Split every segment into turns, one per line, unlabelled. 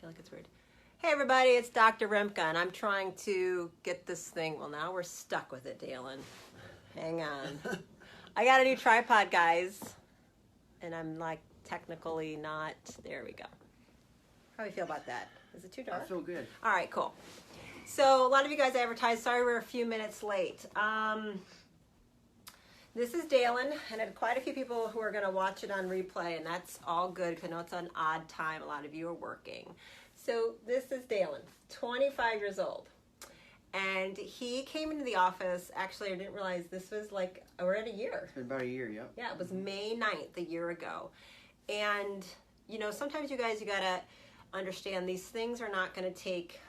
feel like it's weird. Hey everybody, it's Dr. Remka, and I'm trying to get this thing. Well, now we're stuck with it, Daylon. Hang on. I got a new tripod, guys, and I'm like technically not. There we go. How do you feel about that? Is it too dark?
I feel good.
All right, cool. So a lot of you guys advertised. Sorry, we're a few minutes late. This is Daylon, and I had quite a few people who are going to watch it on replay, and that's all good because I know it's an odd time. A lot of you are working. So this is Daylon, 25 years old, and he came into the office. Actually, I didn't realize this was like, we're at a year.
It's been about a year, yep.
Yeah, it was May 9th, a year ago. And, you know, sometimes you guys, you got to understand these things are not going to take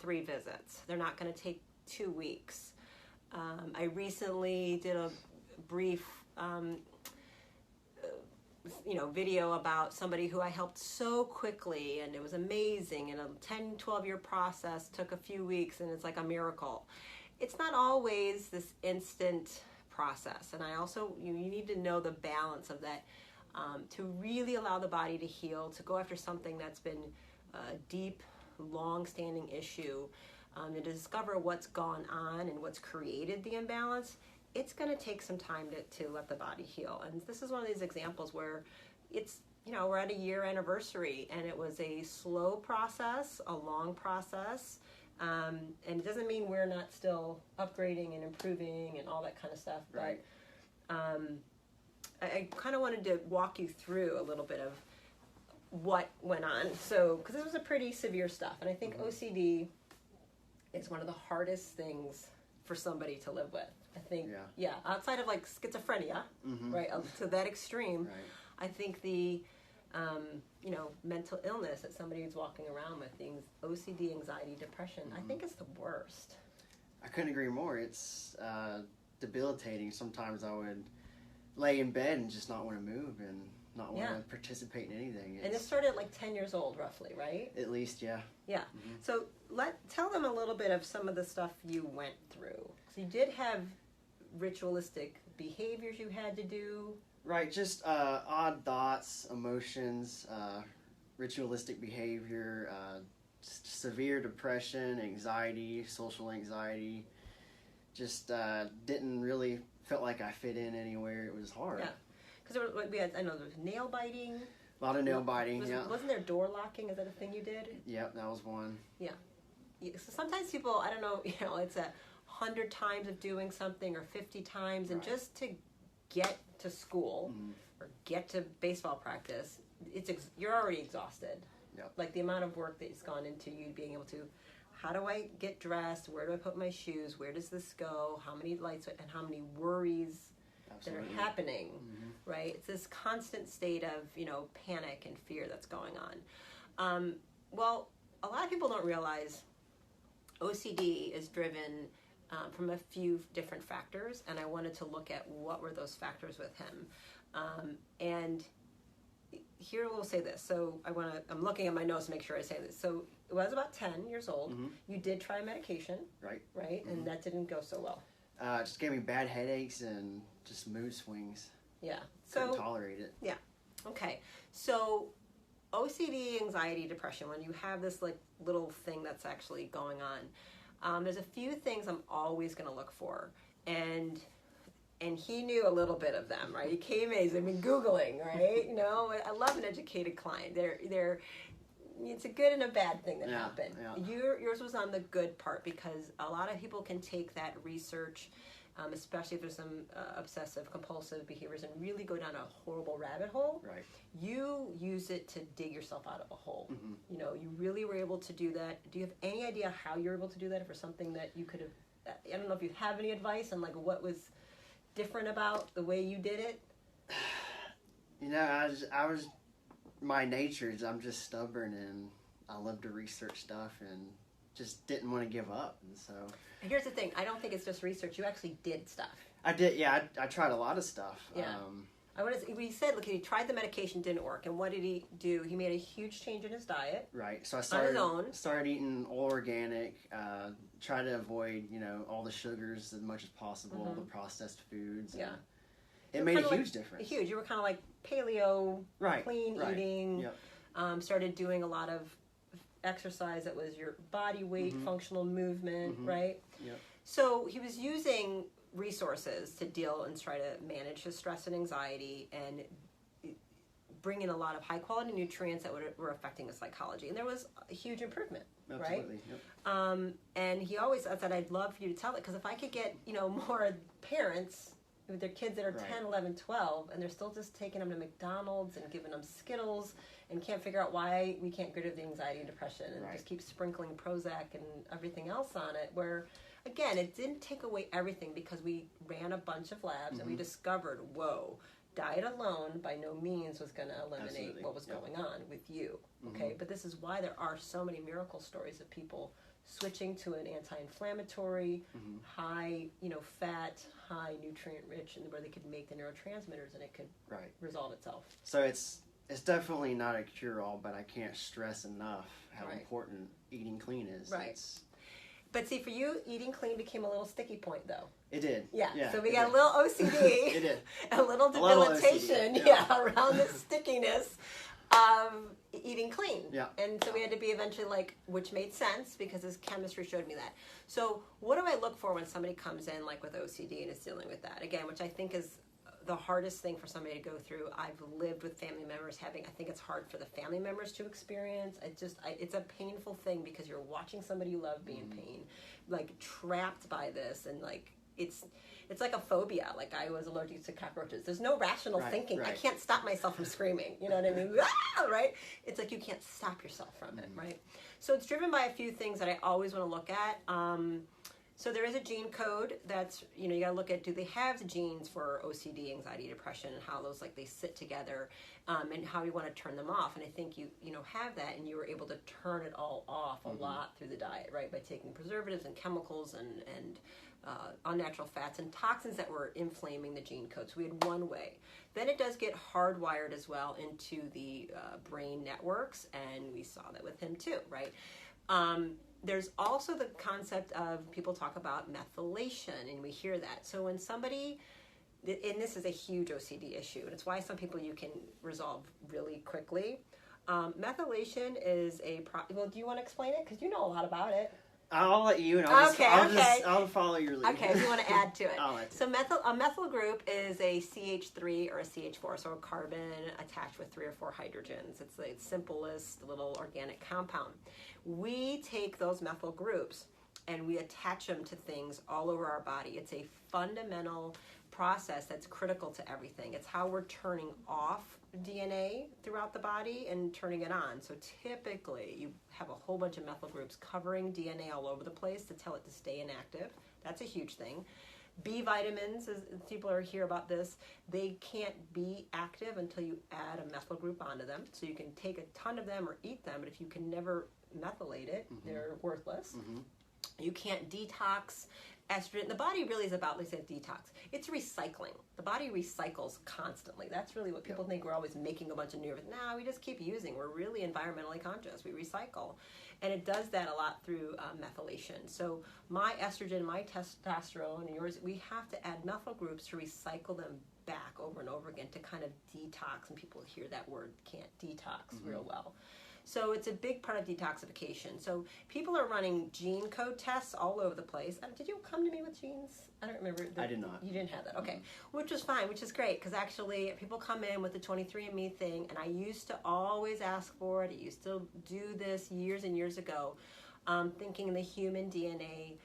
3 visits. They're not going to take 2 weeks. I recently did a brief video about somebody who I helped so quickly, and it was amazing, and a 10-12 year process took a few weeks, and it's like a miracle. It's not always this instant process, and I also you need to know the balance of that, to really allow the body to heal, to go after something that's been a deep, long-standing issue, to discover what's gone on and what's created the imbalance. It's going to take some time to let the body heal. And this is one of these examples where it's, we're at a year anniversary, and it was a slow process, a long process. And it doesn't mean we're not still upgrading and improving and all that kind of stuff.
Right.
But I kind of wanted to walk you through a little bit of what went on. So, because this was a pretty severe stuff. And I think OCD is one of the hardest things for somebody to live with. I think, outside of like schizophrenia, right, to that extreme,
Right.
I think the, mental illness that somebody who's walking around with, things, OCD, anxiety, depression, I think it's the worst.
I couldn't agree more. It's debilitating. Sometimes I would lay in bed and just not want to move and not want to participate in anything.
And it started at like 10 years old, roughly, right?
At least, yeah.
Yeah. So tell them a little bit of some of the stuff you went through. So you did have ritualistic behaviors you had to do.
Right, just odd thoughts, emotions, ritualistic behavior, severe depression, anxiety, social anxiety. Just didn't really felt like I fit in anywhere. It was hard.
Yeah, because there was nail biting.
A lot of nail biting,
Wasn't there door locking? Is that a thing you did?
Yep, that was one.
Yeah. So sometimes people, I don't know, it's 100 times of doing something or 50 times, and just to get to school or get to baseball practice, you're already exhausted.
Yep.
Like the amount of work that's gone into you being able to, how do I get dressed? Where do I put my shoes? Where does this go? How many lights and how many worries that are happening, right? It's this constant state of, panic and fear that's going on. Well, a lot of people don't realize OCD is driven from a few different factors, and I wanted to look at what were those factors with him. And here we'll say this. So I'm looking at my notes to make sure I say this. So it was about 10 years old. You did try medication. Right? And that didn't go so well.
It just gave me bad headaches and just mood swings.
Yeah.
Couldn't tolerate it.
Yeah. Okay. So OCD, anxiety, depression, when you have this like little thing that's actually going on, there's a few things I'm always going to look for. And he knew a little bit of them, right? He came in, I mean, Googling, right? I love an educated client. It's a good and a bad thing that happened.
Yeah.
Yours was on the good part, because a lot of people can take that research, especially if there's some obsessive compulsive behaviors, and really go down a horrible rabbit hole.
Right.
You use it to dig yourself out of a hole. You really were able to do that. Do you have any idea how you're able to do that, for something that you could have, I don't know if you have any advice on like what was different about the way you did it?
I was my nature is I'm just stubborn, and I love to research stuff and just didn't want to give up. And so
here's the thing, I don't think it's just research. You actually did stuff.
I did. I tried a lot of stuff.
He said, look, he tried the medication, didn't work, and what did he do? He made a huge change in his diet.
Right. So I started eating all organic, try to avoid all the sugars as much as possible, the processed foods.
Yeah.
It made a huge difference.
Huge. You were kind of like paleo, clean eating.
Yep.
Started doing a lot of exercise that was your body weight, functional movement, right?
Yep.
So he was using resources to deal and try to manage his stress and anxiety and bring in a lot of high quality nutrients that were affecting his psychology. And there was a huge improvement,
Absolutely.
right?
Yep.
And he always said, I'd love for you to tell it, because if I could get, more parents with their kids that are 10, 11, 12, and they're still just taking them to McDonald's and giving them Skittles and can't figure out why we can't get rid of the anxiety and depression and just keep sprinkling Prozac and everything else on it, where, again, it didn't take away everything, because we ran a bunch of labs and we discovered, whoa, diet alone by no means was going to eliminate what was going on with you, okay? But this is why there are so many miracle stories of people switching to an anti-inflammatory, high, fat, high nutrient rich, and where they could make the neurotransmitters and it could resolve itself.
So it's definitely not a cure-all, but I can't stress enough how important eating clean is.
Right. But see, for you, eating clean became a little sticky point, though.
It did.
Yeah. So we got a little OCD.
It did.
A little debilitation, around the stickiness of eating clean.
Yeah.
And so we had to be eventually which made sense, because his chemistry showed me that. So what do I look for when somebody comes in with OCD and is dealing with that? Again, which I think is the hardest thing for somebody to go through. I've lived with family members I think it's hard for the family members to experience. It's a painful thing, because you're watching somebody you love be in pain, trapped by this, and it's like a phobia. I was allergic to cockroaches. There's no rational thinking. I can't stop myself from screaming. You know what I mean? Right? It's like you can't stop yourself from it, right? So it's driven by a few things that I always want to look at. So there is a gene code that's, you got to look at, do they have the genes for OCD, anxiety, depression, and how those, they sit together, and how you want to turn them off. And I think you have that, and you were able to turn it all off a lot through the diet, right? By taking preservatives and chemicals and unnatural fats and toxins that were inflaming the gene code. So we had one way. Then it does get hardwired as well into the brain networks, and we saw that with him too, right? There's also the concept of, people talk about methylation, and we hear that. So when somebody, and this is a huge OCD issue, and it's why some people you can resolve really quickly. Methylation is well, do you want to explain it? Because you know a lot about it.
I'll let you, and I'll follow your lead.
Okay, if you want to add to it.
So
a methyl group is a CH3 or a CH4, so a carbon attached with 3 or 4 hydrogens. It's the simplest little organic compound. We take those methyl groups and we attach them to things all over our body. It's a fundamental process that's critical to everything. It's how we're turning off DNA throughout the body and turning it on. So typically you have a whole bunch of methyl groups covering DNA all over the place to tell it to stay inactive. That's a huge thing. B vitamins, as people are hear about this, they can't be active until you add a methyl group onto them. So you can take a ton of them or eat them, but if you can never methylate it, they're worthless. You can't detox estrogen. The body really is about, let's say, detox. It's recycling. The body recycles constantly. That's really what people think. We're always making a bunch of new. No, we just keep using. We're really environmentally conscious. We recycle. And it does that a lot through methylation. So my estrogen, my testosterone, and yours, we have to add methyl groups to recycle them back over and over again to kind of detox. And people hear that word, can't detox real well. So it's a big part of detoxification. So people are running gene code tests all over the place. Did you come to me with genes? I don't remember.
I did not.
You didn't have that. Okay. Which is fine, which is great, because actually people come in with the 23andMe thing, and I used to always ask for it. I used to do this years and years ago, thinking the human DNA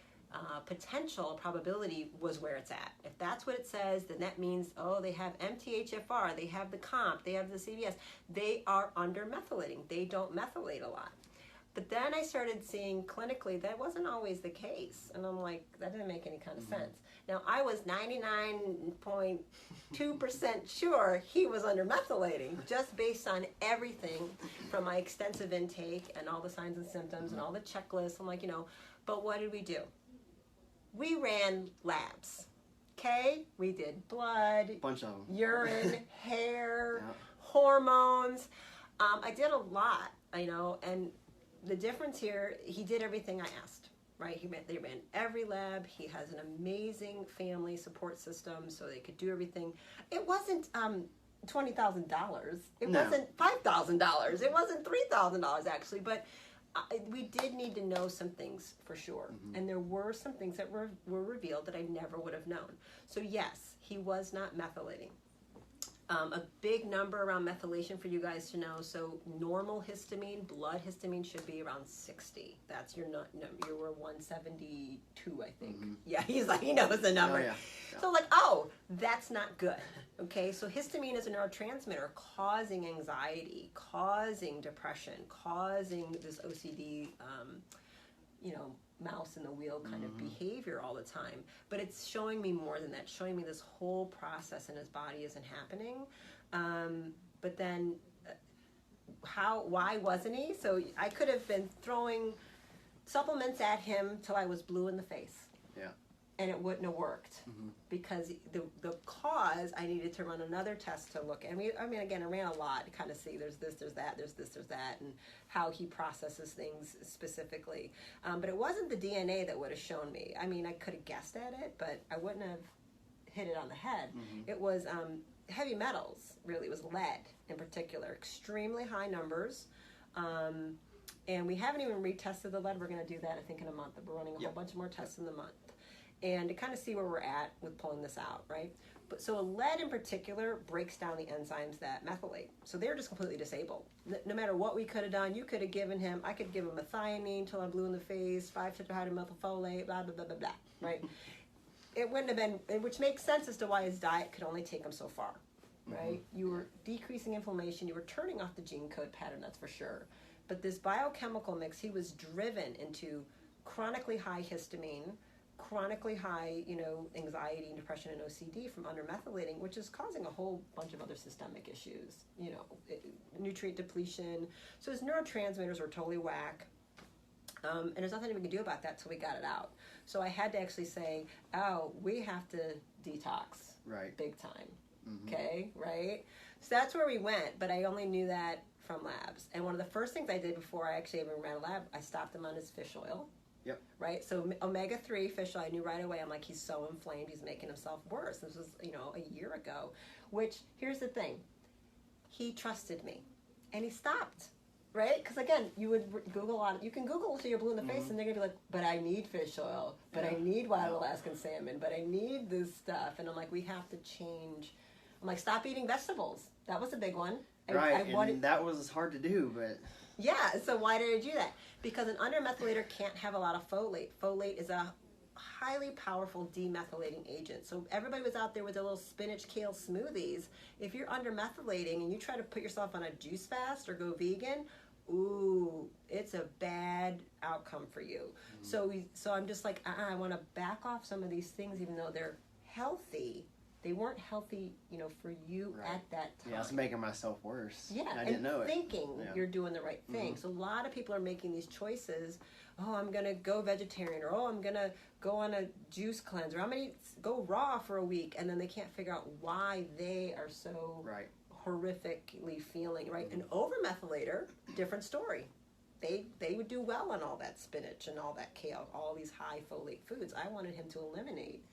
potential probability was where it's at. If that's what it says, then that means, they have MTHFR, they have the COMP, they have the CBS. They are under methylating. They don't methylate a lot. But then I started seeing clinically that wasn't always the case. And I'm like, that didn't make any kind of sense. Now, I was 99.2% sure he was under methylating, just based on everything from my extensive intake and all the signs and symptoms and all the checklists. I'm like, but what did we do? We ran labs, okay? We did blood,
bunch of them,
urine, hair, hormones. I did a lot, and the difference here, he did everything I asked, right? They ran every lab. He has an amazing family support system, so they could do everything. It wasn't $20,000. It wasn't $5,000. It wasn't $3,000 actually, but we did need to know some things for sure. And there were some things that were revealed that I never would have known. So yes, he was not methylating. A big number around methylation for you guys to know. So normal histamine, blood histamine should be around 60. That's your you were 172, I think. Yeah, he's like, he knows the number.
Oh, yeah.
So like, oh, that's not good. Okay, so histamine is a neurotransmitter causing anxiety, causing depression, causing this OCD, mouse in the wheel kind of behavior all the time. But it's showing me more than that. It's showing me this whole process in his body isn't happening. But then why wasn't he? So I could have been throwing supplements at him till I was blue in the face.
Yeah.
And it wouldn't have worked because the cause, I needed to run another test to look at. I mean, again, I ran a lot to kind of see there's this, there's that, there's this, there's that, and how he processes things specifically. But it wasn't the DNA that would have shown me. I mean, I could have guessed at it, but I wouldn't have hit it on the head. It was heavy metals, really. It was lead in particular, extremely high numbers. And we haven't even retested the lead. We're going to do that, I think, in a month. We're running a whole bunch more tests in the month. And to kind of see where we're at with pulling this out, right? But so a lead in particular breaks down the enzymes that methylate. So they're just completely disabled. No matter what we could have done, you could have given him, I could give him methionine till I'm blue in the face, 5-tetrahydromethylfolate, blah, blah, blah, blah, blah, right? It wouldn't have been, which makes sense as to why his diet could only take him so far, right? You were decreasing inflammation, you were turning off the gene code pattern, that's for sure. But this biochemical mix, he was driven into chronically high histamine, chronically high, anxiety and depression and OCD from undermethylating, which is causing a whole bunch of other systemic issues, nutrient depletion. So his neurotransmitters were totally whack. And there's nothing we can do about that till we got it out. So I had to actually say, oh, we have to detox.
Right.
Big time. Okay, right? So that's where we went, but I only knew that from labs. And one of the first things I did before I actually even ran a lab, I stopped him on his fish oil.
Yep.
Right? So omega-3 fish oil, I knew right away, I'm like, he's so inflamed, he's making himself worse. This was, a year ago. Which, here's the thing. He trusted me. And he stopped. Right? Because, again, you would Google you can Google till you're blue in the face, and they're going to be like, but I need fish oil. But I need wild Alaskan salmon. But I need this stuff. And I'm like, we have to change. I'm like, stop eating vegetables. That was a big one.
Right, and that was hard to do, but...
Yeah, so why did I do that? Because an undermethylator can't have a lot of folate. Folate is a highly powerful demethylating agent. So everybody was out there with their little spinach kale smoothies. If you're undermethylating and you try to put yourself on a juice fast or go vegan, ooh, it's a bad outcome for you. So I'm just like, I want to back off some of these things, even though they're healthy. They weren't healthy, for you at that time.
Yeah, I was making myself worse.
Yeah,
I didn't know it.
Thinking you're doing the right thing. So a lot of people are making these choices. Oh, I'm going to go vegetarian, or oh, I'm going to go on a juice cleanse, or I'm going to go raw for a week, and then they can't figure out why they are so horrifically feeling, right? An overmethylator, different story. They would do well on all that spinach and all that kale, all these high folate foods. I wanted him to eliminate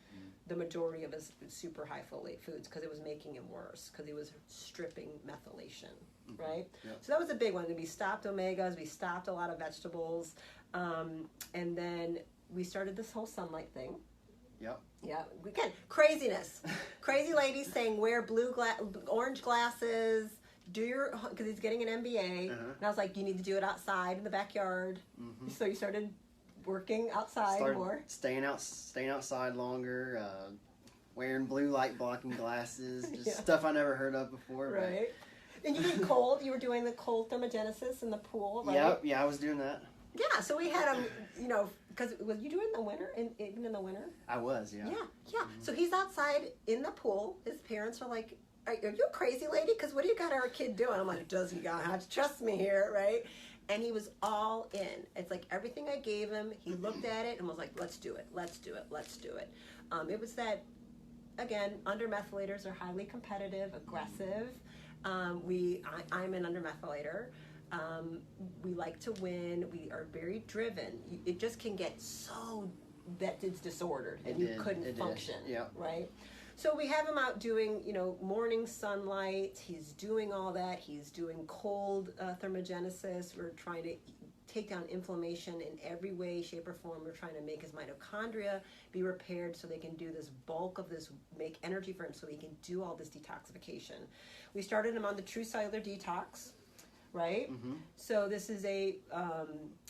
the majority of his super high folate foods because it was making him worse, because he was stripping methylation, right? Yep. So that was a big one. We stopped omegas, we stopped a lot of vegetables, and then we started this whole sunlight thing.
Yep.
Yeah, again, craziness. Crazy ladies saying wear orange glasses, because he's getting an MBA, and I was like, you need to do it outside in the backyard. So you started working outside more.
Staying outside longer, wearing blue light blocking glasses, just stuff I never heard of before.
Right. And you did cold. You were doing the cold thermogenesis in the pool, right?
Yep. Yeah, I was doing that.
Yeah. So we had him, because was you doing the winter, even in the winter?
I was. Yeah.
Yeah. So he's outside in the pool. His parents are like, "Are you a crazy lady? Because what do you got our kid doing?" I'm like, "Does he have to trust me here, right?" And he was all in. It's like everything I gave him, he looked at it and was like, let's do it, let's do it, let's do it. It was that, again, undermethylators are highly competitive, aggressive. I'm an undermethylator. We like to win. We are very driven. It just can get so that it's disordered and you couldn't function, right? So we have him out doing, morning sunlight. He's doing all that. He's doing cold thermogenesis. We're trying to take down inflammation in every way, shape, or form. We're trying to make his mitochondria be repaired so they can do this bulk of this, make energy for him so he can do all this detoxification. We started him on the True Cellular Detox, right?
Mm-hmm.
So this is a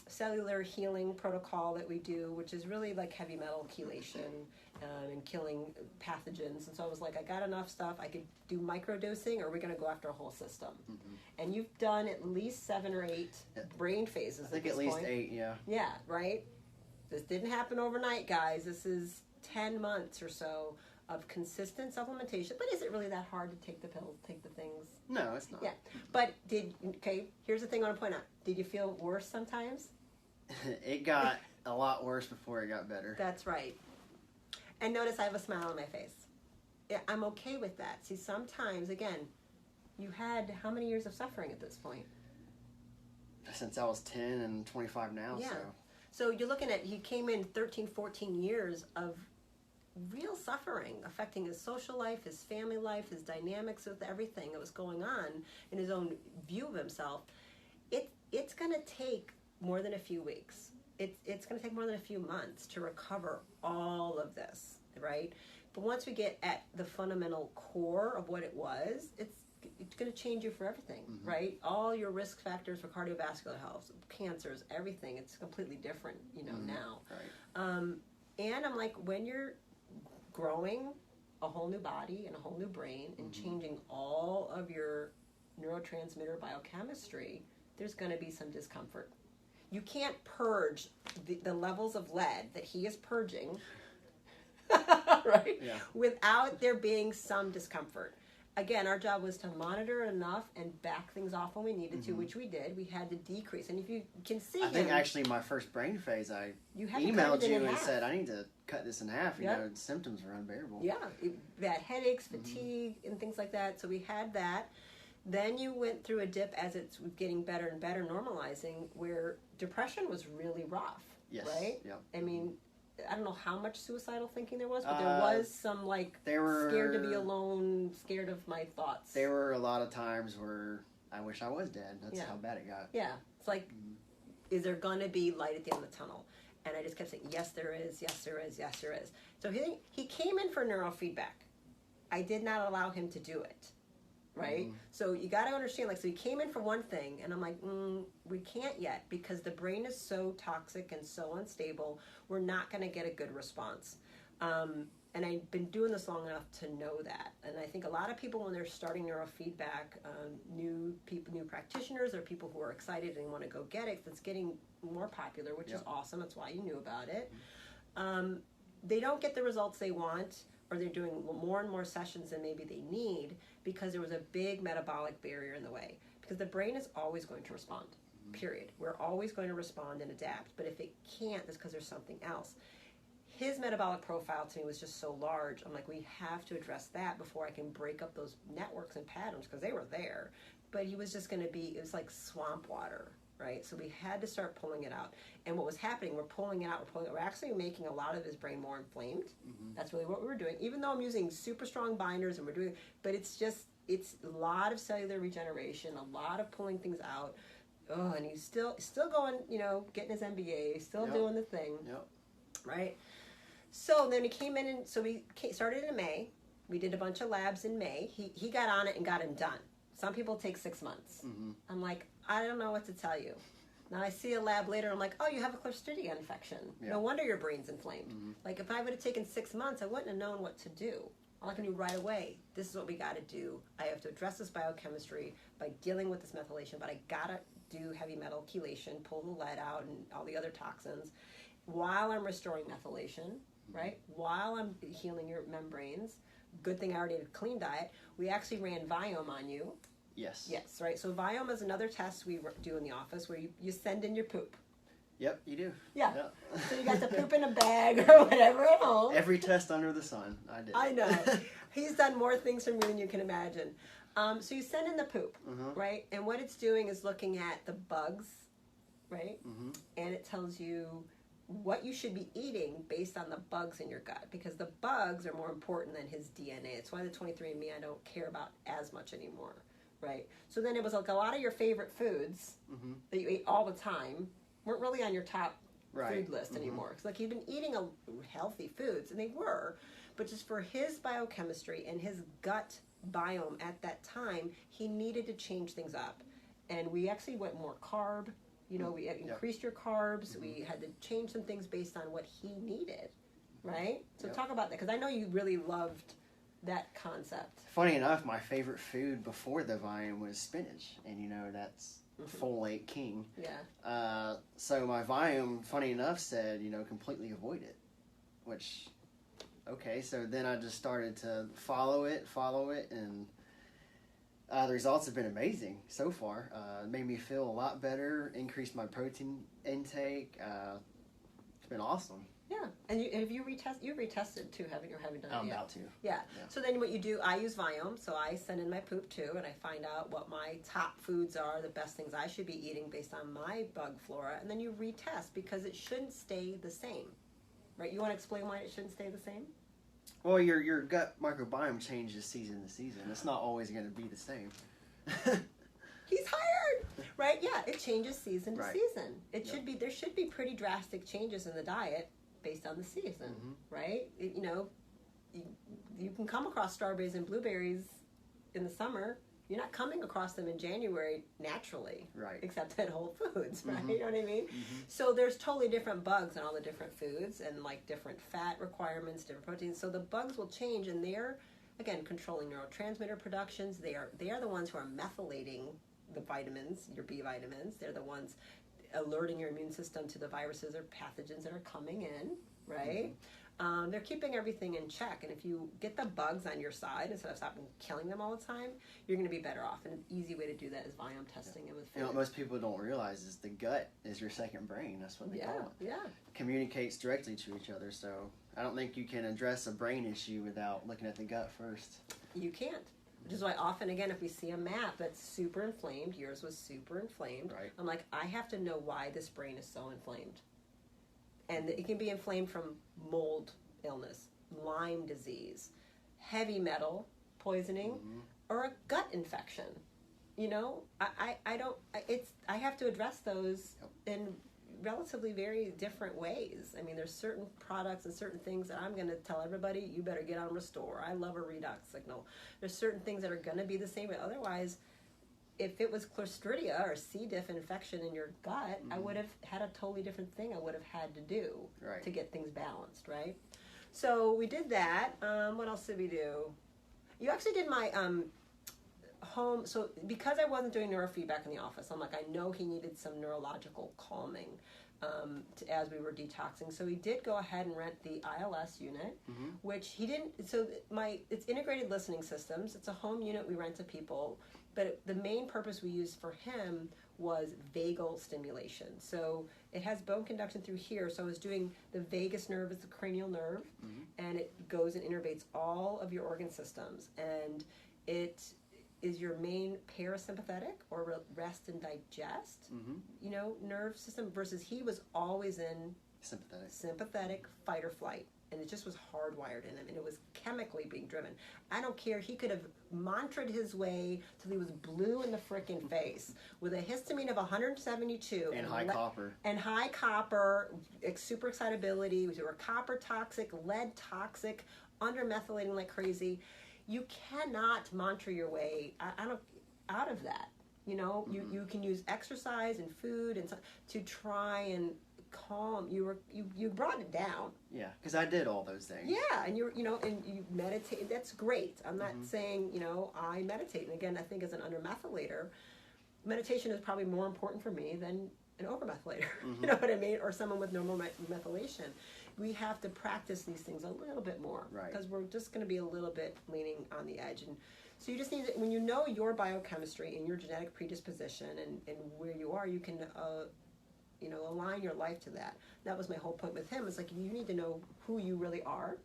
cellular healing protocol that we do, which is really like heavy metal chelation and killing pathogens. And so I was like, I got enough stuff. I could do microdosing, or we're going to go after a whole system. Mm-hmm. And you've done at least 7 or 8 brain phases.
I think at least 8, yeah.
Yeah, right? This didn't happen overnight, guys. This is 10 months or so of consistent supplementation. But is it really that hard to take the pills, take the things?
No, it's not.
Yeah. But here's the thing I want to point out. Did you feel worse sometimes?
It got a lot worse before it got better.
That's right. And notice I have a smile on my face. Yeah, I'm okay with that. See, sometimes, again, you had how many years of suffering at this point?
Since I was 10 and 25 now,
yeah.
so.
So you're looking at, he came in 13, 14 years of real suffering, affecting his social life, his family life, his dynamics with everything that was going on in his own view of himself. It's going to take more than a few weeks. It's going to take more than a few months to recover all of this, right? But once we get at the fundamental core of what it was, it's going to change you for everything, mm-hmm. right? All your risk factors for cardiovascular health, cancers, everything, it's completely different, mm-hmm. now.
Right.
And I'm like, when you're growing a whole new body and a whole new brain and mm-hmm. changing all of your neurotransmitter biochemistry, there's going to be some discomfort. You can't purge the levels of lead that he is purging, right? Yeah. Without there being some discomfort. Again, our job was to monitor enough and back things off when we needed mm-hmm. to, which we did. We had to decrease. And if you can see
I think actually my first brain phase, I emailed you and said, I need to cut this in half. You know, the symptoms were unbearable.
Yeah. We had headaches, fatigue, mm-hmm. and things like that. So we had that. Then you went through a dip as it's getting better and better, normalizing, where depression was really rough,
yes.
right?
Yep.
I mean, I don't know how much suicidal thinking there was, but there was some, like, scared to be alone, scared of my thoughts.
There were a lot of times where I wish I was dead. That's how bad it got.
Yeah. It's like, is there going to be light at the end of the tunnel? And I just kept saying, yes, there is, yes, there is, yes, there is. So he came in for neurofeedback. I did not allow him to do it. Right? Mm-hmm. So you got to understand, like, so he came in for one thing, and I'm like, we can't yet, because the brain is so toxic and so unstable, we're not going to get a good response. And I've been doing this long enough to know that. And I think a lot of people, when they're starting neurofeedback, new practitioners, or people who are excited and want to go get it, that's getting more popular, which is awesome. That's why you knew about it. They don't get the results they want, or they're doing more and more sessions than maybe they need, because there was a big metabolic barrier in the way. Because the brain is always going to respond, period. We're always going to respond and adapt. But if it can't, it's because there's something else. His metabolic profile to me was just so large. I'm like, we have to address that before I can break up those networks and patterns, because they were there. But he was just going to be, it was like swamp water, right? So we had to start pulling it out. And what was happening, we're pulling it out, we're actually making a lot of his brain more inflamed. Mm-hmm. That's really what we were doing. Even though I'm using super strong binders and we're doing, but it's a lot of cellular regeneration, a lot of pulling things out. Oh, and he's still going, getting his MBA, still doing the thing.
Yep.
Right? So then he came in, and so we started in May. We did a bunch of labs in May. He got on it and got him done. Some people take 6 months. Mm-hmm. I'm like, I don't know what to tell you. Now I see a lab later, I'm like, oh, you have a Clostridium infection. Yeah. No wonder your brain's inflamed. Mm-hmm. Like, if I would have taken 6 months, I wouldn't have known what to do. All I can do right away, this is what we got to do. I have to address this biochemistry by dealing with this methylation, but I got to do heavy metal chelation, pull the lead out and all the other toxins, while I'm restoring methylation, right? While I'm healing your membranes. Good thing I already had a clean diet. We actually ran Viome on you.
Yes.
Yes, right. So Viome is another test we do in the office where you send in your poop.
Yep, you do.
Yeah. So you got the poop in a bag or whatever at home.
Every test under the sun. I did.
I know. He's done more things for me than you can imagine. So you send in the poop, right? And what it's doing is looking at the bugs, right? Mm-hmm. And it tells you what you should be eating based on the bugs in your gut, because the bugs are more important than his DNA. It's why the 23andMe I don't care about as much anymore, right? So then it was like a lot of your favorite foods that you ate all the time, weren't really on your top
right.
food list anymore. Because like he'd been eating healthy foods, and they were, but just for his biochemistry and his gut biome at that time, he needed to change things up. And we actually went more carb. You know, we increased your carbs. We had to change some things based on what he needed, right? So talk about that, because I know you really loved that concept.
Funny enough, my favorite food before the Viome was spinach, and you know that's folate king.
Yeah.
So my Viome, funny enough, said, you know, completely avoid it, which, okay. So then I just started to follow it, and the results have been amazing so far. It made me feel a lot better, increased my protein intake. It's been awesome.
Yeah, and you've retested too, haven't you? Or haven't done it
I'm
yet?
about to.
Yeah. So then what you do, I use Viome, so I send in my poop too, and I find out what my top foods are, the best things I should be eating based on my bug flora, and then you retest, because it shouldn't stay the same, right? You want to explain why it shouldn't stay the same?
Well, your gut microbiome changes season to season. It's not always going to be the same.
He's hired, right? Yeah, it changes season to season. It should be, there should be pretty drastic changes in the diet based on the season, right? You know, you can come across strawberries and blueberries in the summer. You're not coming across them in January naturally,
right?
Except at Whole Foods, right? You know what I mean? So there's totally different bugs in all the different foods, and like different fat requirements, different proteins. So the bugs will change, and they're, again, controlling neurotransmitter productions. They are the ones who are methylating the vitamins, your B vitamins. They're the ones alerting your immune system to the viruses or pathogens that are coming in, right? They're keeping everything in check, and if you get the bugs on your side instead of stopping killing them all the time, you're going to be better off. And an easy way to do that is Viome testing it with food.
You know what most people don't realize is the gut is your second brain. That's what they call it.
Yeah.
Communicates directly to each other. So I don't think you can address a brain issue without looking at the gut first.
You can't. Which is why often, again, if we see a map that's super inflamed, yours was super inflamed,
right.
I'm like, I have to know why this brain is so inflamed. And it can be inflamed from mold illness, Lyme disease, heavy metal poisoning, or a gut infection. You know, I have to address those in relatively very different ways. I mean, there's certain products and certain things that I'm going to tell everybody, you better get on Restore. I love a redox signal. There's certain things that are going to be the same, but otherwise, if it was Clostridia or C. diff infection in your gut, I would have had a totally different thing I would have had to do to get things balanced, right? So we did that. What else did we do? You actually did my home. So because I wasn't doing neurofeedback in the office, I'm like, I know he needed some neurological calming as we were detoxing. So we did go ahead and rent the ILS unit, which he didn't. So it's integrated listening systems. It's a home unit we rent to people. But the main purpose we used for him was vagal stimulation. So it has bone conduction through here. So I was doing the vagus nerve, is the cranial nerve, and it goes and innervates all of your organ systems. And it is your main parasympathetic or rest and digest, nerve system, versus he was always in sympathetic fight or flight. And it just was hardwired in him, and it was chemically being driven. I don't care. He could have mantraed his way till he was blue in the frickin' face with a histamine of 172
and high copper.
And high copper, super excitability. We were copper toxic, lead toxic, undermethylating like crazy. You cannot mantra your way out of that. You know, you can use exercise and food and to try and calm. You brought it down.
Yeah, because I did all those things.
Yeah, and and you meditate. That's great. I'm not saying I meditate. And again, I think as an undermethylator, meditation is probably more important for me than an overmethylator. You know what I mean? Or someone with normal methylation. We have to practice these things a little bit more, because we're just going to be a little bit leaning on the edge. And so you just need to, when you know your biochemistry and your genetic predisposition and where you are, you can align your life to that. That was my whole point with him. It's like, you need to know who you really are,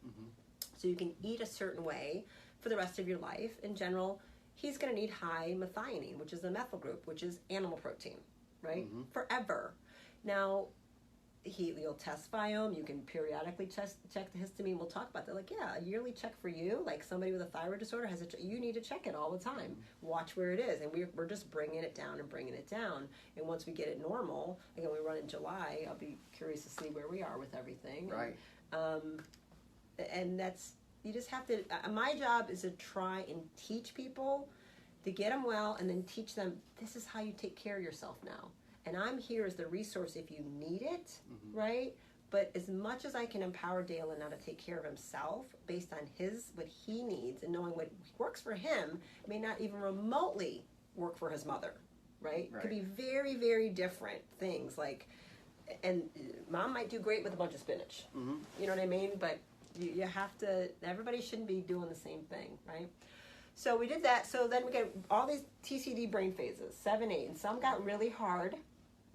so you can eat a certain way for the rest of your life. In general, he's going to need high methionine, which is a methyl group, which is animal protein, right? Forever. Now, You'll test biome. You can periodically check the histamine. We'll talk about that. Like, yeah, a yearly check for you. Like somebody with a thyroid disorder has you need to check it all the time. Watch where it is, and we're just bringing it down and bringing it down. And once we get it normal, again, we run in July. I'll be curious to see where we are with everything.
Right.
And that's, you just have to. My job is to try and teach people to get them well, and then teach them this is how you take care of yourself now. And I'm here as the resource if you need it, right? But as much as I can empower Daylon now to take care of himself based on what he needs and knowing what works for him may not even remotely work for his mother, right? Could be very, very different things. Like, and mom might do great with a bunch of spinach. You know what I mean? But you have to, everybody shouldn't be doing the same thing, right? So we did that. So then we got all these TCD brain phases, 7, 8, and some got really hard.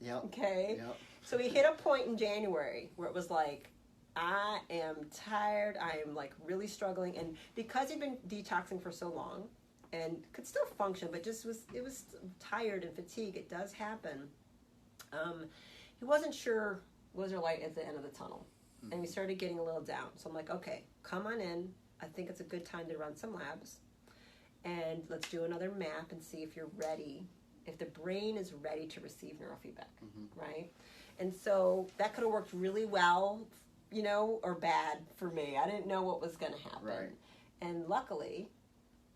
Yep.
Okay.
Yep.
So we hit a point in January where it was like, I am tired. I am like really struggling. And because he'd been detoxing for so long and could still function, but it was tired and fatigued. It does happen. He wasn't sure was there light at the end of the tunnel. And we started getting a little down. So I'm like, okay, come on in. I think it's a good time to run some labs. And let's do another map and see if you're ready, if the brain is ready to receive neurofeedback, right? And so that could have worked really well, you know, or bad for me. I didn't know what was going to happen.
Right.
And luckily,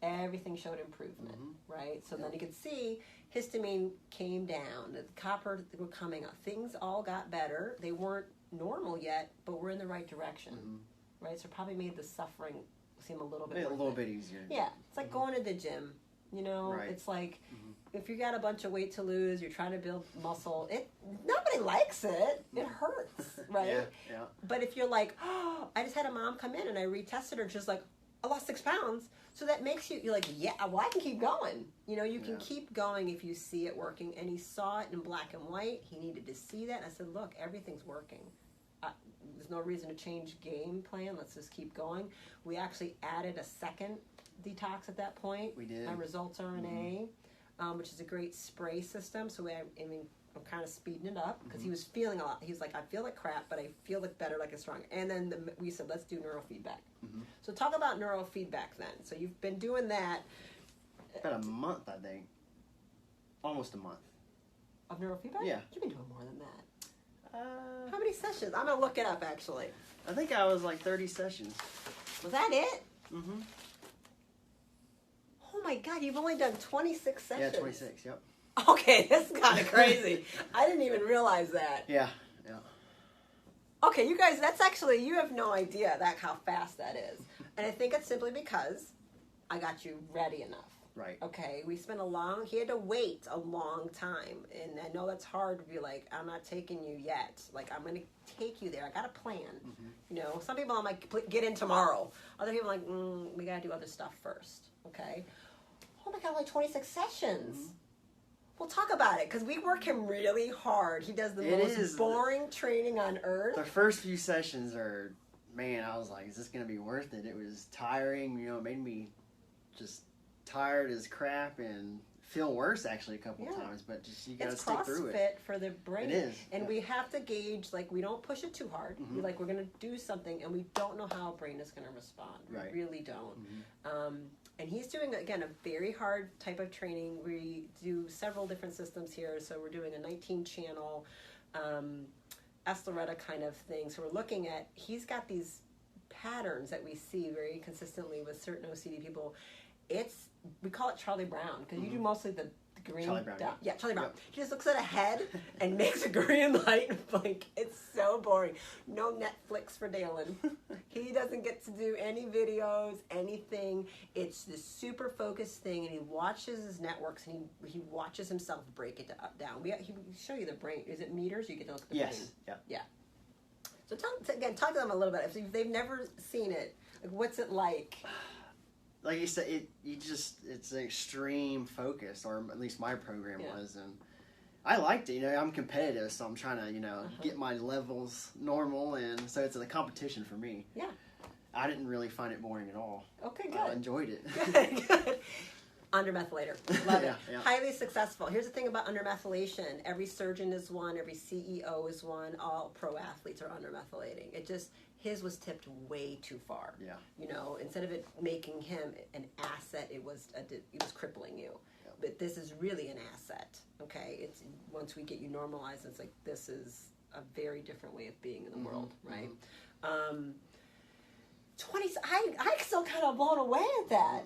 everything showed improvement, right? So then you could see histamine came down, the copper were coming up. Things all got better. They weren't normal yet, but we're in the right direction, right? So probably made the suffering seem a little bit
easier.
Yeah, it's like going to the gym, you know.
Right.
It's like if you got a bunch of weight to lose, you're trying to build muscle. Nobody likes it. It hurts, right?
Yeah.
But if you're like, oh, I just had a mom come in and I retested her, she's like, I lost 6 pounds. So that makes you're like, yeah, well, I can keep going. You know, you can keep going if you see it working. And he saw it in black and white. He needed to see that. I said, look, everything's working. There's no reason to change game plan. Let's just keep going. We actually added a second detox at that point.
We did.
My results RNA, which is a great spray system. So I'm kind of speeding it up because he was feeling a lot. He was like, I feel like crap, but I feel like better, like it's strong. And then we said, let's do neurofeedback. So talk about neurofeedback then. So you've been doing that.
About a month, I think. Almost a month.
Of neurofeedback?
Yeah.
You've been doing more than that. How many sessions? I'm going to look it up, actually.
I think I was like 30 sessions.
Was that it? Oh my God, you've only done 26 sessions.
Yeah, 26, yep.
Okay, that's kind of crazy. I didn't even realize that.
Yeah.
Okay, you guys, that's actually, you have no idea how fast that is. And I think it's simply because I got you ready enough.
Right.
Okay, he had to wait a long time. And I know that's hard to be like, I'm not taking you yet. Like, I'm going to take you there. I got a plan. You know, some people I'm like, get in tomorrow. Other people I'm like, we got to do other stuff first. Okay. Oh my God, like 26 sessions. We'll talk about it because we work him really hard. He does the most boring training on earth.
The first few sessions are, man, I was like, is this going to be worth it? It was tiring. You know, it made me just tired as crap and feel worse actually a couple times. But just you got to stick through it.
It's CrossFit for the brain.
It is.
And we have to gauge, like, we don't push it too hard. We're like, we're going to do something and we don't know how a brain is going to respond.
Right.
We really don't. And he's doing, again, a very hard type of training. We do several different systems here. So we're doing a 19-channel Eslaretta kind of thing. So we're looking at, he's got these patterns that we see very consistently with certain OCD people. We call it Charlie Brown because you do mostly the green
Charlie Brown,
dot. Yeah, Charlie Brown. Yep. He just looks at a head and makes a green light and blink. It's so boring. No Netflix for Daylon. He doesn't get to do any videos, anything. It's this super focused thing, and he watches his networks and he watches himself break it down. He show you the brain. Is it meters? You get to look at the brain.
Yes.
Yeah. So talk to them a little bit. If they've never seen it, like, what's it like?
Like you said, it's an extreme focus, or at least my program was, and I liked it. You know, I'm competitive, so I'm trying to, get my levels normal, and so it's a competition for me. Yeah. I didn't really find it boring at all.
Okay, good.
I enjoyed it.
Good. Undermethylator. Love it.
Yeah.
Highly successful. Here's the thing about undermethylation. Every surgeon is one. Every CEO is one. All pro athletes are undermethylating. His was tipped way too far.
Yeah.
You know, instead of it making him an asset, it was crippling you.
Yep.
But this is really an asset. Okay. It's once we get you normalized, it's like this is a very different way of being in the world, right? 20. I still kind of blown away at that.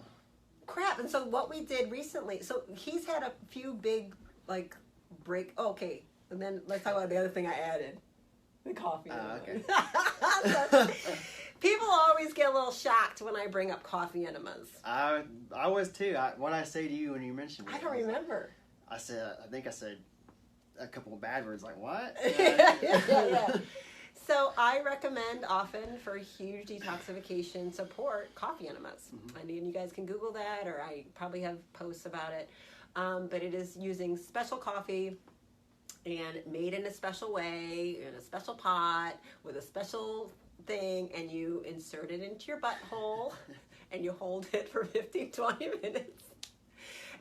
Crap. And so what we did recently, so he's had a few big break. Okay, and then let's talk about the other thing I added, the coffee.
Okay.
So, people always get a little shocked when I bring up coffee enemas.
I was too. What I say to you when you mentioned it?
I don't remember.
I think I said a couple of bad words. Like what?
Yeah. So I recommend often for huge detoxification support coffee enemas. I mean, you guys can Google that, or I probably have posts about it. But it is using special coffee and made in a special way, in a special pot, with a special thing, and you insert it into your butthole, and you hold it for 15, 20 minutes.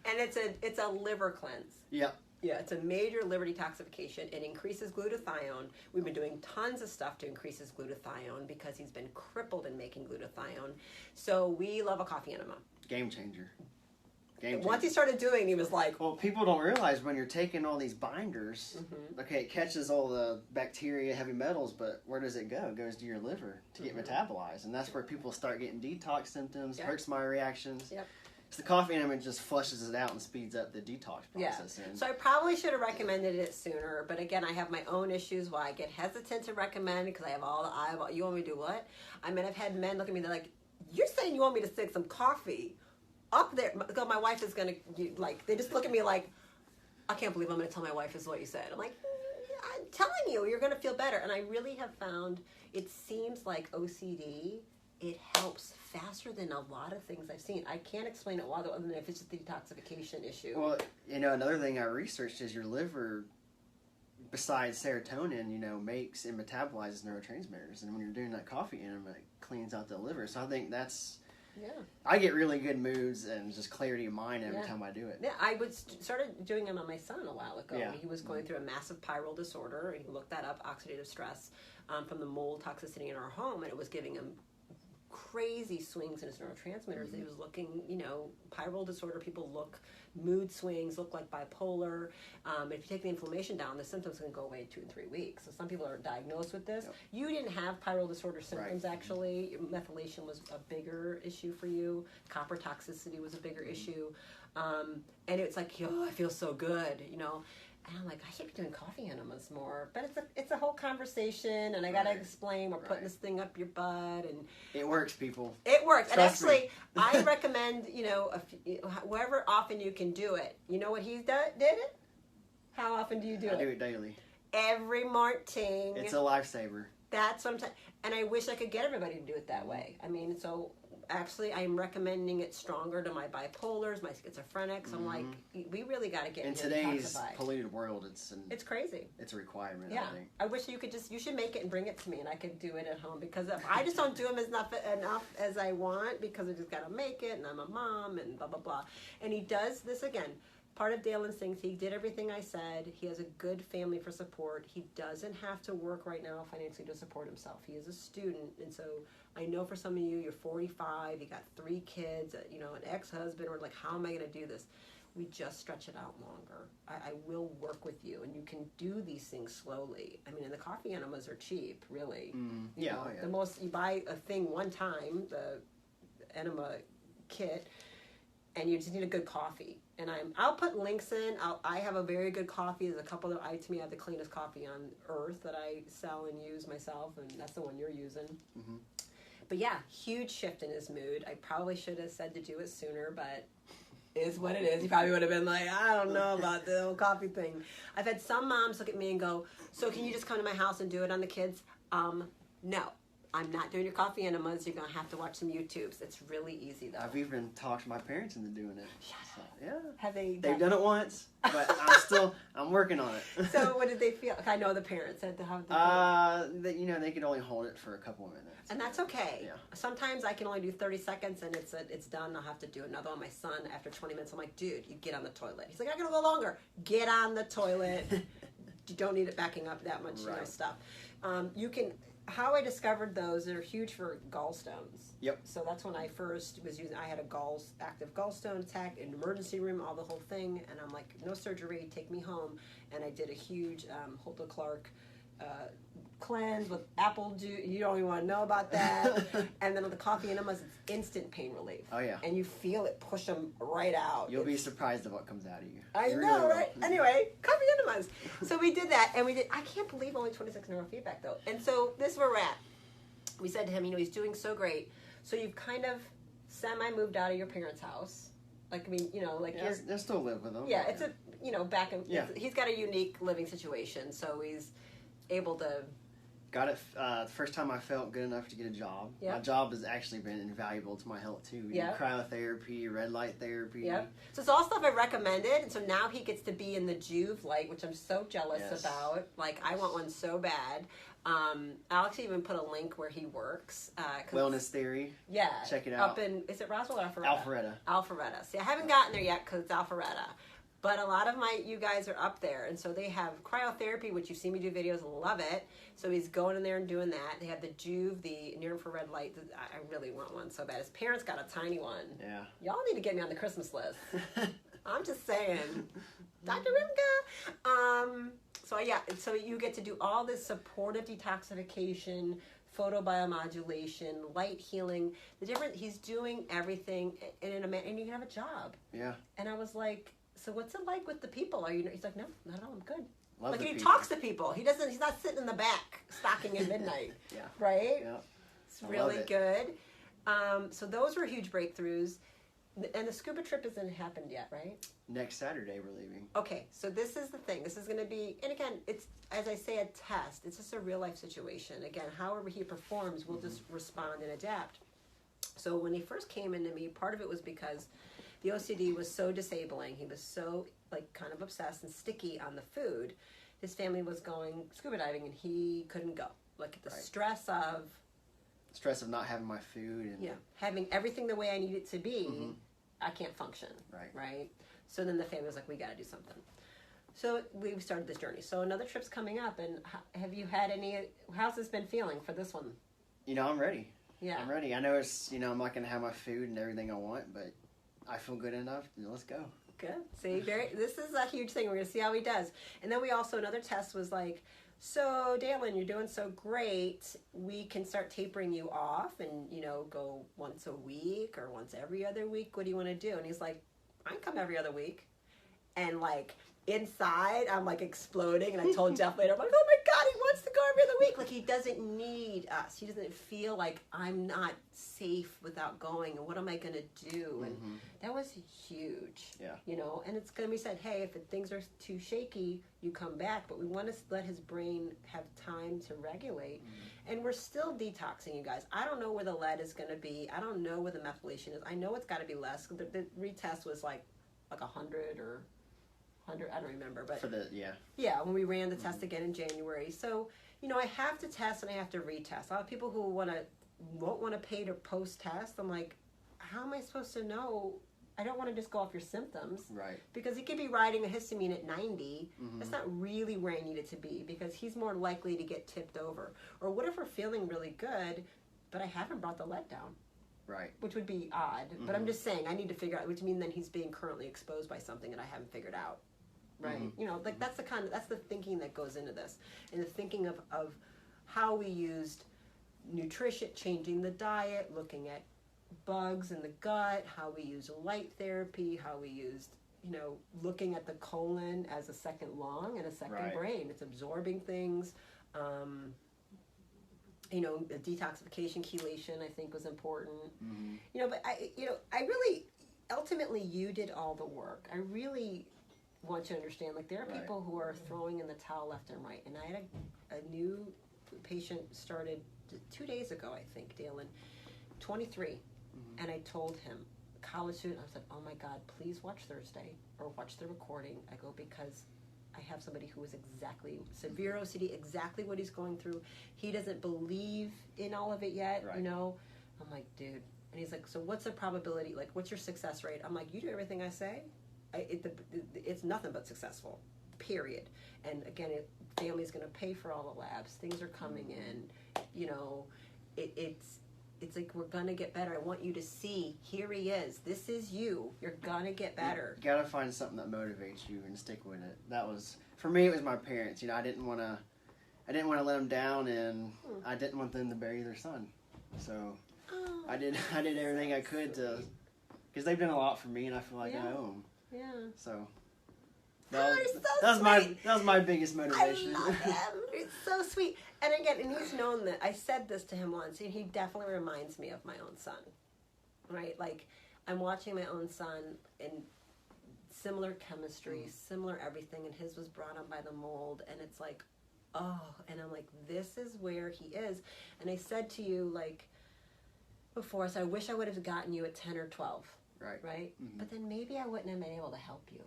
And it's a liver cleanse.
Yep.
Yeah, it's a major liver detoxification. It increases glutathione. We've been doing tons of stuff to increase his glutathione because he's been crippled in making glutathione. So we love a coffee enema.
Game changer.
Once he started doing, he was like...
Well, people don't realize when you're taking all these binders, okay, it catches all the bacteria, heavy metals, but where does it go? It goes to your liver to get metabolized. And that's where people start getting detox symptoms, hurts my reactions.
Yep.
So the coffee enema just flushes it out and speeds up the detox process.
Yeah. So I probably should have recommended it sooner, but again, I have my own issues why I get hesitant to recommend because I have all the eyeball. You want me to do what? I mean, I've had men look at me, they're like, you're saying you want me to stick some coffee up there? So my wife is going to, they just look at me like, I can't believe I'm going to tell my wife is what you said. I'm like, I'm telling you, you're going to feel better. And I really have found, it seems like OCD, it helps faster than a lot of things I've seen. I can't explain it other than if it's just the detoxification issue.
Well, another thing I researched is your liver, besides serotonin, makes and metabolizes neurotransmitters. And when you're doing that coffee enema, it cleans out the liver. So I think that's...
Yeah.
I get really good moods and just clarity of mind every time I do it.
Yeah, I started doing it on my son a while ago.
Yeah.
He was going through a massive pyrrole disorder, and he looked that up, oxidative stress, from the mold toxicity in our home, and it was giving him crazy swings in his neurotransmitters. He was looking, pyrrole disorder, people look, mood swings look like bipolar. If you take the inflammation down, the symptoms can go away in 2 and 3 weeks. So some people are diagnosed with this. Yep. You didn't have pyrrole disorder symptoms, actually. Methylation was a bigger issue for you. Copper toxicity was a bigger issue. And it's like, I feel so good, And I'm like, I should be doing coffee enemas more, but it's a whole conveison, and I gotta explain we're putting this thing up your butt, and
it works, people.
It works, and
Trust
actually, I recommend however often you can do it. You know what he did it? How often do you do it?
I do it daily.
Every morning.
It's a lifesaver.
That's what I'm saying, and I wish I could get everybody to do it that way. I mean, so. Actually, I'm recommending it stronger to my bipolars, my schizophrenics. I'm like, we really got to get
in today's polluted world. It's
crazy.
It's a requirement.
Yeah,
I think.
I wish you should make it and bring it to me, and I could do it at home because I just don't do them enough as I want because I just got to make it, and I'm a mom, and blah blah blah. And he does this again. Part of Daylon's things, he did everything I said. He has a good family for support. He doesn't have to work right now financially to support himself. He is a student, and so I know for some of you, you're 45, you got 3 kids, an ex-husband, or like, how am I going to do this? We just stretch it out longer. I will work with you, and you can do these things slowly. I mean, and the coffee enemas are cheap, really.
Yeah.
The most, you buy a thing one time, the enema kit, and you just need a good coffee. And I'll put links in. I have a very good coffee. There's a couple that to me I have the cleanest coffee on earth that I sell and use myself, and that's the one you're using. But yeah, huge shift in his mood. I probably should have said to do it sooner, but it is what it is. He probably would have been like, I don't know about the whole coffee thing. I've had some moms look at me and go, so can you just come to my house and do it on the kids? No. I'm not doing your coffee enemas. You're going to have to watch some YouTubes. It's really easy, though.
I've even talked my parents into doing it. So, yeah.
Have they?
They've done it once, but I'm working on it.
So what did they feel? I know the parents said to have
they could only hold it for a couple of minutes.
And that's okay.
Yeah.
Sometimes I can only do 30 seconds and it's done. I'll have to do another one. My son, after 20 minutes, I'm like, dude, you get on the toilet. He's like, I'm going to go longer. Get on the toilet. You don't need it backing up that much stuff. You can... How I discovered those, they're huge for gallstones.
Yep.
So that's when I first was using, I had a active gallstone attack in the emergency room, all the whole thing. And I'm like, no surgery, take me home. And I did a huge Holter Clark cleanse with apple juice. You don't even want to know about that. And then with the coffee enemas, it's instant pain relief.
Oh, yeah.
And you feel it push them right out.
You'll be surprised at what comes out of you.
I know, right? Anyway, coffee enemas. So we did that, and I can't believe only 26 neurofeedback, though. And so this is where we're at. We said to him, he's doing so great. So you've kind of semi-moved out of your parents' house. Like, I mean,
they still live with them.
Yeah, it's back in, he's got a unique living situation, so he's able to...
Got it the first time I felt good enough to get a job.
Yep.
My job has actually been invaluable to my health, too.
Yep.
Cryotherapy, red light therapy.
Yep. So it's all stuff I recommended, and so now he gets to be in the Juve light, which I'm so jealous about. Like, I want one so bad. Alex even put a link where he works.
Wellness Theory.
Yeah.
Check it out.
Up in, is it Roswell or Alpharetta?
Alpharetta.
Alpharetta. See, I haven't gotten there yet because it's Alpharetta. But a lot of you guys are up there. And so they have cryotherapy, which you've seen me do videos, love it. So he's going in there and doing that. They have the Juve, the near-infrared light. I really want one so bad. His parents got a tiny one.
Yeah.
Y'all need to get me on the Christmas list. I'm just saying. Dr. Rimka. So you get to do all this supportive detoxification, photobiomodulation, light healing. He's doing everything, and you can have a job.
Yeah.
And I was like, so what's it like with the people? He's like, no, not at all. I'm good.
Love
he talks to people. He's not sitting in the back stocking at midnight.
Yeah.
Right?
Yeah.
It's really good. So those were huge breakthroughs. And the scuba trip hasn't happened yet, right?
Next Saturday we're leaving.
Okay, so this is the thing. This is going to be, and again, it's, as I say, a test. It's just a real life situation. Again, however he performs, we'll just respond and adapt. So when he first came into me, part of it was because the OCD was so disabling. He was so, kind of obsessed and sticky on the food. His family was going scuba diving, and he couldn't go. The stress of
not having my food. And
having everything the way I need it to be, I can't function. Right? So then the family was like, we got to do something. So we started this journey. So another trip's coming up, and have you had how's this been feeling for this one?
I'm ready.
Yeah.
I'm ready. I know it's, I'm not going to have my food and everything I want, but I feel good enough. Let's go.
Good. See, this is a huge thing. We're going to see how he does. And then another test was like, so Daylon, you're doing so great. We can start tapering you off and, go once a week or once every other week. What do you want to do? And he's like, I can come every other week. And inside, I'm exploding. And I told Jeff later, I'm like, oh my God, he wants to go every other week. He doesn't need us. He doesn't feel like I'm not safe without going. And what am I going to do? And that was huge.
Yeah.
And it's going to be said, hey, if things are too shaky, you come back. But we want to let his brain have time to regulate. And we're still detoxing, you guys. I don't know where the lead is going to be. I don't know where the methylation is. I know it's got to be less. The retest was like 100 or 100, I don't remember, but when we ran the test again in January. So I have to test and I have to retest. A lot of people who won't want to pay to post test. I'm like, how am I supposed to know? I don't want to just go off your symptoms,
right?
Because he could be riding a histamine at 90. That's not really where I need it to be because he's more likely to get tipped over. Or what if we're feeling really good, but I haven't brought the lead down?
Right.
Which would be odd, but I'm just saying I need to figure out. Which means then he's being currently exposed by something that I haven't figured out. Right. That's the thinking that goes into this, and the thinking of how we used nutrition, changing the diet, looking at bugs in the gut, how we use light therapy, how we used, looking at the colon as a second lung and a second brain. It's absorbing things. The detoxification, chelation, I think was important. But I really, ultimately you did all the work. I really want you to understand, there are people who are throwing in the towel left and right. And I had a new patient started 2 days ago, I think, Daylon, 23. And I told him, college student, I said, oh my God, please watch Thursday or watch the recording. I go, because I have somebody who is severe OCD, exactly what he's going through. He doesn't believe in all of it yet,
right.
you know. I'm like, dude. And he's like, so what's the probability? Like, what's your success rate? I'm like, you do everything I say. It's nothing but successful, period. And again, family's going to pay for all the labs. Things are coming in. You know, it's like, we're going to get better. I want you to see, here he is. This is you. You're going to get better.
You got to find something that motivates you and stick with it. That was, for me, it was my parents. You know, I didn't want to let them down, and I didn't want them to bury their son. So I did everything I could to, because they've done a lot for me, and I feel like I owe them.
Yeah.
So
that
was my biggest motivation.
I love him. It's so sweet. And again, and he's known that. I said this to him once, and he definitely reminds me of my own son. Right? Like, I'm watching my own son in similar chemistry, similar everything, and his was brought on by the mold, and it's like, oh, and I'm like, this is where he is. And I said to you, like, before, so I wish I would have gotten you at 10 or 12. Right? But then maybe I wouldn't have been able to help you.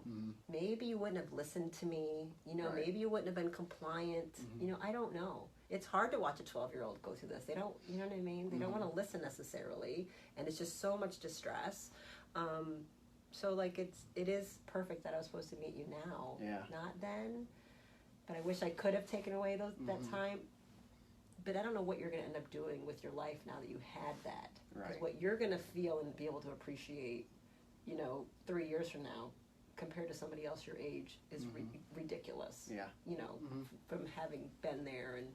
Maybe you wouldn't have listened to me. You know, maybe you wouldn't have been compliant. You know, I don't know. It's hard to watch a 12-year-old go through this. They don't, you know what I mean? They don't want to listen necessarily. And it's just so much distress. So, like, it is perfect that I was supposed to meet you now.
Yeah.
Not then. But I wish I could have taken away that time. But I don't know what you're going to end up doing with your life now that you had that. Because what you're going to feel and be able to appreciate, you know, 3 years from now, compared to somebody else your age, is ridiculous.
Yeah.
You know, from having been there and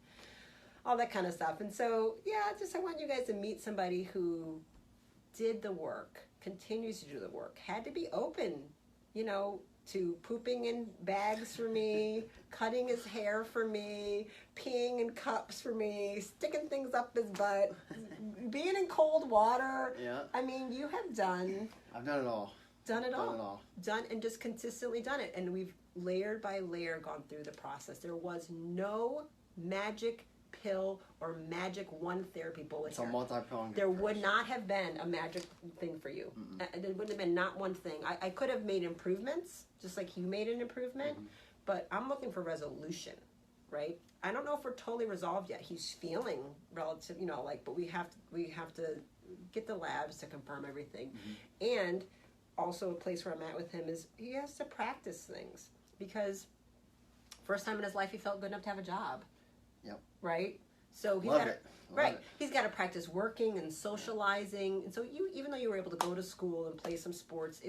all that kind of stuff. And so, I want you guys to meet somebody who did the work, continues to do the work, had to be open, you know, to pooping in bags for me, cutting his hair for me, peeing in cups for me, sticking things up his butt, being in cold water.
Yeah.
I mean, you have done...
I've done it all.
Done it all. Done and just consistently done it. And we've layered by layer gone through the process. There was no magic pill or magic one therapy bullet.
It's a multi-pronged
There
approach.
would not have been a magic thing for you. There wouldn't have been not one thing. I could have made improvements, just like you made an improvement, but I'm looking for resolution, right? I don't know if we're totally resolved yet. He's feeling relative, you know, like, but we have to get the labs to confirm everything. And also a place where I'm at with him is he has to practice things, because first time in his life he felt good enough to have a job.
Yep.
Right? So he's he's got to practice working and socializing. And so even though you were able to go to school and play some sports,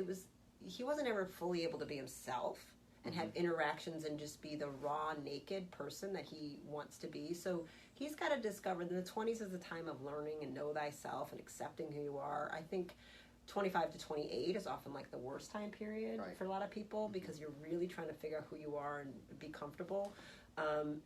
he wasn't ever fully able to be himself and have interactions and just be the raw, naked person that he wants to be. So he's got to discover that the 20s is the time of learning and know thyself and accepting who you are. I think 25 to 28 is often like the worst time period for a lot of people, because you're really trying to figure out who you are and be comfortable.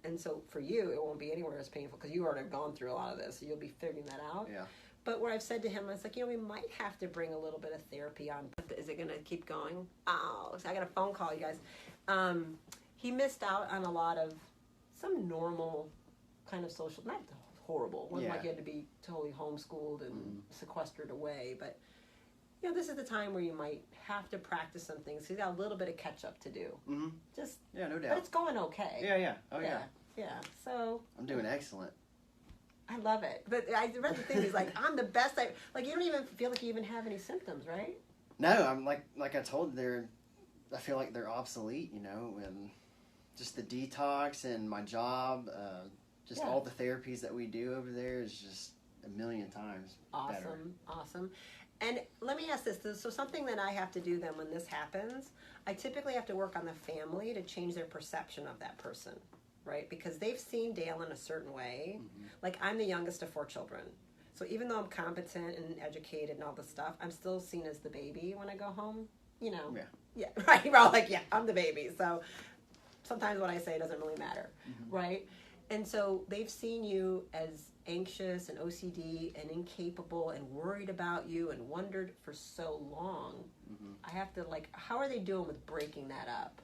And so for you, it won't be anywhere as painful, because you already have gone through a lot of this, so you'll be figuring that out.
Yeah.
But where I've said to him, I was like, you know, we might have to bring a little bit of therapy on. Is it going to keep going? Oh, so I got a phone call, you guys. He missed out on a lot of some normal kind of social, not horrible. It wasn't like he had to be totally homeschooled and sequestered away, but you know, this is the time where you might have to practice some things. He's got a little bit of catch up to do. Just
no doubt.
But it's going okay.
Yeah. Oh yeah.
Yeah. So I'm
doing excellent.
I love it. But I read the thing. He's like, I'm the best. Like, you don't even feel like you even have any symptoms, right?
No, I'm like I told you, I feel like they're obsolete. You know, and just the detox and my job, all the therapies that we do over there is just a million times better.
Awesome. And let me ask this. So something that I have to do then when this happens, I typically have to work on the family to change their perception of that person, right? Because they've seen Daylon a certain way. Like, I'm the youngest of 4 children. So even though I'm competent and educated and all this stuff, I'm still seen as the baby when I go home, you know? Yeah, right? We're all like, yeah, I'm the baby. So sometimes what I say doesn't really matter, right? And so they've seen you as anxious and OCD and incapable and worried about you and wondered for so long. I have to, like, how are they doing with breaking that up?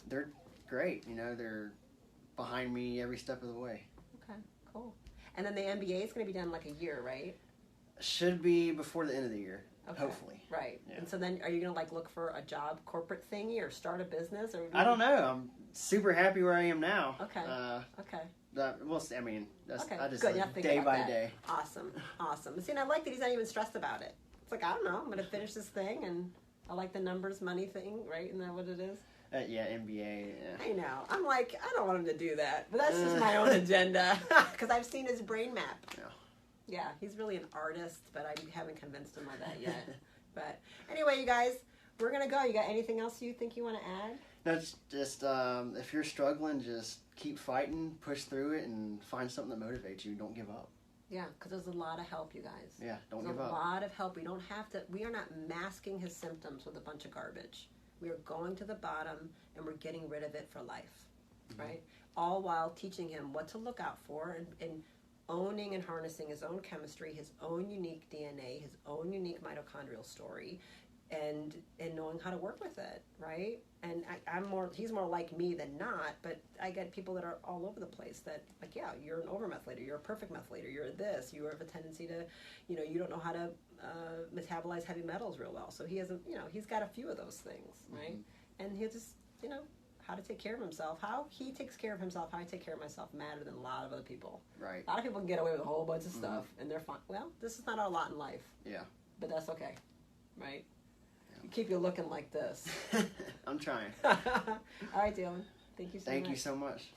They're great. You know, they're behind me every step of the way.
Okay, cool. And then the MBA is going to be done like a year, right?
Should be before the end of the year,
Okay.
hopefully.
Right.
Yeah.
And so then are you going to like look for a job, corporate thingy, or start a business? Or
I don't know. I'm super happy where I am now.
Okay. Okay.
We'll see. I mean,
Okay.
I just
Good.
live day by day.
Awesome. Awesome. See, and I like that he's not even stressed about it. It's like, I don't know, I'm going to finish this thing, and I like the numbers, money thing, right? Isn't that what it is?
Yeah, MBA. Yeah.
I know. I'm like, I don't want him to do that. But that's just my own agenda. Because I've seen his brain map.
Yeah.
Yeah, he's really an artist, but I haven't convinced him of that yet. But anyway, you guys, we're going to go. You got anything else you think you want to add?
No, just if you're struggling, just keep fighting, push through it, and find something that motivates you. Don't give up.
Yeah, because there's a lot of help, you guys.
Yeah, don't
There's
give up.
a lot of help. We are not masking his symptoms with a bunch of garbage. We are going to the bottom, and we're getting rid of it for life, right? All while teaching him what to look out for and owning and harnessing his own chemistry, his own unique DNA, his own unique mitochondrial story, and knowing how to work with it, right? And he's more like me than not, but I get people that are all over the place that, like, yeah, you're an over-methylator, you're a perfect methylator, you're this, you have a tendency to, you don't know how to metabolize heavy metals real well. So he hasn't, he's got a few of those things, right? And he'll just, how to take care of himself, how he takes care of himself, how I take care of myself matter than a lot of other people.
Right.
A lot of people can get away with a whole bunch of stuff, and they're fine. Well, this is not our lot in life.
Yeah.
But that's okay, right? Keep you looking like this.
I'm trying.
All right, Daylon. Thank you so much.
Thank you so much.